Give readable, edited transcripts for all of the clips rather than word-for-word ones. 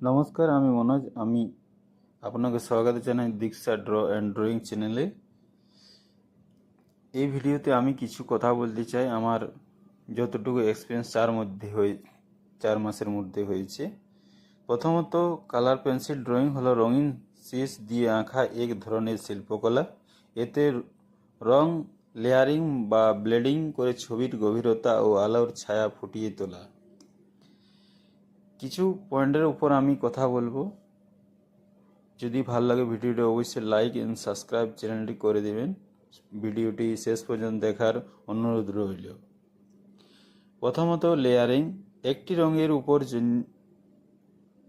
নমস্কার, আমি মনোজ। আমি আপনাকে স্বাগত জানাই দীক্ষা ড্র অ্যান্ড ড্রয়িং চ্যানেলে। এই ভিডিওতে আমি কিছু কথা বলতে চাই আমার যতটুকু এক্সপিরিয়েন্স 4 মাসের মধ্যে হয়েছে। প্রথমত, কালার পেন্সিল ড্রয়িং হলো রঙিন শীষ দিয়ে আঁকা এক ধরনের শিল্পকলা। এতে রং লেয়ারিং বা ব্লেডিং করে ছবির গভীরতা ও আলোর ছায়া ফুটিয়ে তোলা। কিছু পয়েন্টের উপর আমি কথা বলবো। যদি ভালো লাগে ভিডিওটি অবশ্যই লাইক এন্ড সাবস্ক্রাইব চ্যানেলটি করে দেবেন। ভিডিওটি শেষ পর্যন্ত দেখার অনুরোধ রইল। প্রথমত, লেয়ারিং। একটি রঙের উপর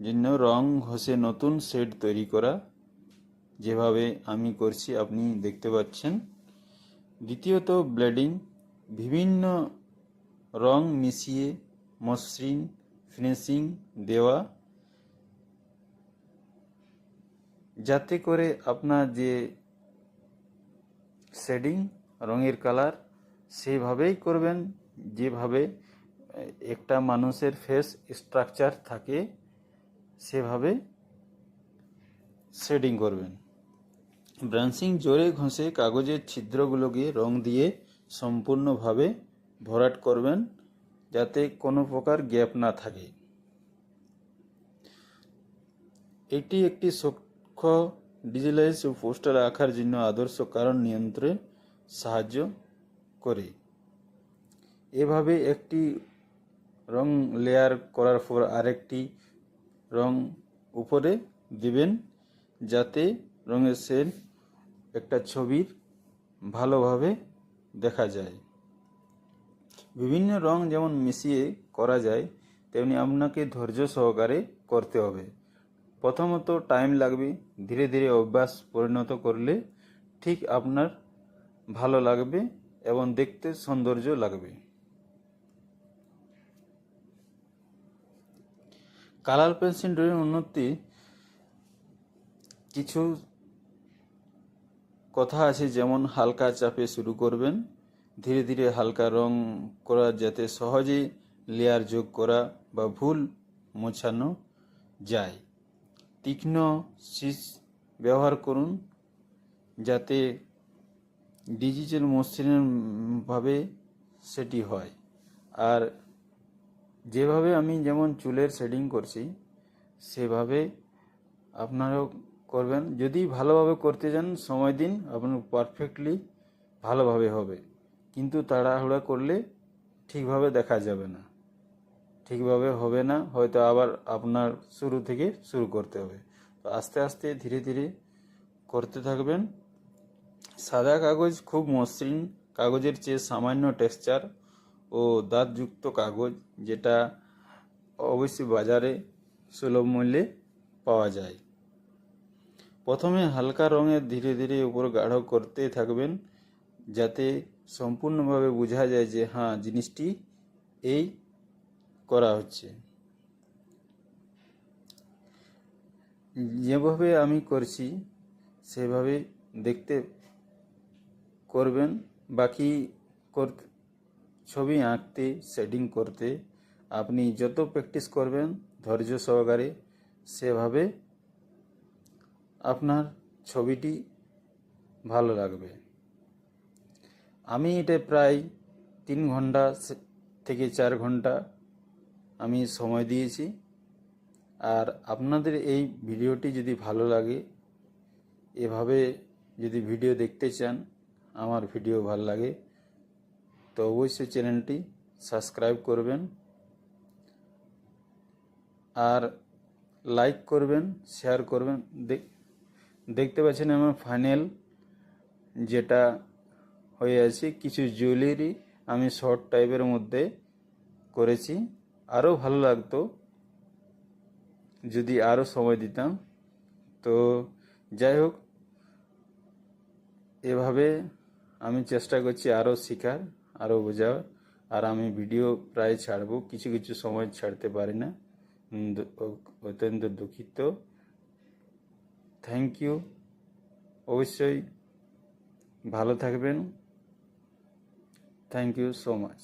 জন্য রং ঘষে নতুন শেড তৈরি করা, যেভাবে আমি করছি আপনি দেখতে পাচ্ছেন। দ্বিতীয়ত, ব্লেডিং। বিভিন্ন রং মিশিয়ে মসৃণ ফিনিশিং দেওয়া, যাতে করে আপনার যে শেডিং রঙের কালার সেভাবেই করবেন যেভাবে একটা মানুষের ফেস স্ট্রাকচার থাকে, সেভাবে শেডিং করবেন। ব্রাশিং জোরে ঘষে কাগজের ছিদ্রগুলোকে রং দিয়ে সম্পূর্ণভাবে ভরাট করবেন, যাতে কোনো প্রকার গ্যাপ না থাকে। এটি একটি সূক্ষ্ম ডিজিটালাইজ ও পোস্টার আঁকার জন্য আদর্শ, কারণ নিয়ন্ত্রণে সাহায্য করে। এভাবে একটি রং লেয়ার করার পর আরেকটি রং উপরে দিবেন, যাতে রঙের শেড একটা ছবির ভালোভাবে দেখা যায়। বিভিন্ন রং যেমন মিশিয়ে করা যায়, তেমনি আপনাকে ধৈর্য সহকারে করতে হবে। প্রথমত টাইম লাগবে, ধীরে ধীরে অভ্যাস পরিণত করলে ঠিক আপনার ভালো লাগবে এবং দেখতে সৌন্দর্য লাগবে। কালার পেন্সিল ড্রয়িং উন্নতি কিছু কথা আছে, যেমন হালকা চাপে শুরু করবেন, ধীরে ধীরে হালকা রং করা, যাতে সহজে লেয়ার যোগ করা বা ভুল মোছানো যায়। তীক্ষ্ণ শীষ ব্যবহার করুন, যাতে ডিজিটাল মসৃণভাবে সেটি হয়। আর যেভাবে আমি যেমন চুলের শেডিং করছি সেভাবে আপনারাও করবেন। যদি ভালোভাবে করতে চান সময় দিন, আপনার পারফেক্টলি ভালোভাবে হবে। কিন্তু তাড়াহুড়া করলে ঠিকভাবে দেখা যাবে না, ঠিকভাবে হবে না, হয়তো আবার আপনার শুরু থেকে শুরু করতে হবে। তো আস্তে আস্তে ধীরে ধীরে করতে থাকবেন। সাদা কাগজ খুব মসৃণ কাগজের চেয়ে সামান্য টেক্সচার ও দাঁতযুক্ত কাগজ, যেটা অবশ্যই বাজারে সুলভ মূল্যে পাওয়া যায়। প্রথমে হালকা রঙের ধীরে ধীরে উপর গাঢ় করতে থাকবেন, যাতে সম্পূর্ণভাবে বোঝা যায় যে হ্যাঁ, জিনিসটি এই করা হচ্ছে। যেভাবে আমি করছি সেভাবে দেখতে করবেন। বাকি ছবি আঁকতে শেডিং করতে আপনি যত প্র্যাকটিস করবেন ধৈর্য সহকারে, সেভাবে আপনার ছবিটি ভালো লাগবে। আমি এটা প্রায় 3 ঘন্টা থেকে 4 ঘন্টা আমি সময় দিয়েছি। আর আপনাদের এই ভিডিওটি যদি ভালো লাগে, এভাবে যদি ভিডিও দেখতে চান, আমার ভিডিও ভালো লাগে, তো অবশ্যই চ্যানেলটি সাবস্ক্রাইব করবেন আর লাইক করবেন, শেয়ার করবেন। দেখতে পাচ্ছেন আমার ফাইনাল যেটা হয়ে আছে। কিছু জুয়েলারি আমি শর্ট টাইপের মধ্যে করেছি। আরও ভালো লাগতো যদি আরও সময় দিতাম। তো যাই হোক, এভাবে আমি চেষ্টা করছি আরও শেখার, আরও বোঝার। আর আমি ভিডিও প্রায় ছাড়বো, কিছু কিছু সময় ছাড়তে পারি না, অত্যন্ত দুঃখিত। Thank you. অবশ্যই ভালো থাকবেন। Thank you so much.